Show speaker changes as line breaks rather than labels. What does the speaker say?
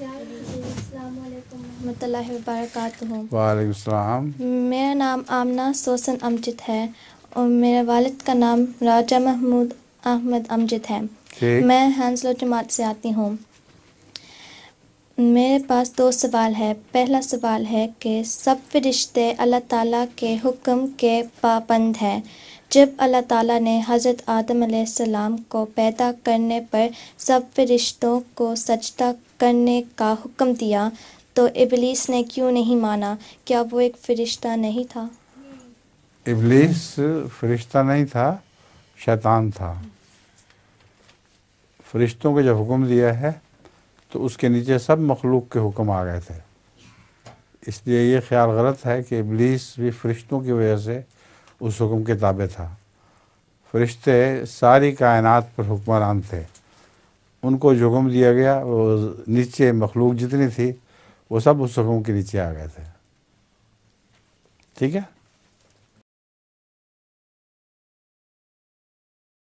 السلام علیکم ورحمۃ اللہ وبرکاتہ۔
وعلیکم السلام۔
میرا نام آمنہ سوسن امجد ہے اور میرے والد کا نام راجہ محمود احمد امجد ہے۔ میں ہنسلو جماعت سے آتی ہوں۔ میرے پاس 2 سوال ہے۔ پہلا سوال ہے کہ سب فرشتے اللہ تعالیٰ کے حکم کے پابند ہیں۔ جب اللہ تعالیٰ نے حضرت آدم علیہ السلام کو پیدا کرنے پر سب فرشتوں کو سجدہ کرنے کا حکم دیا تو ابلیس نے کیوں نہیں مانا؟ کیا وہ ایک فرشتہ نہیں تھا؟
ابلیس فرشتہ نہیں تھا، شیطان تھا۔ فرشتوں کو جب حکم دیا ہے تو اس کے نیچے سب مخلوق کے حکم آ گئے تھے، اس لیے یہ خیال غلط ہے کہ ابلیس بھی فرشتوں کی وجہ سے اس حکم کے تابع تھا۔ فرشتے ساری کائنات پر حکمران تھے، ان کو جو حکم دیا گیا وہ نیچے مخلوق جتنی تھی وہ سب اس حکم کے نیچے آ گئے تھے۔ ٹھیک ہے۔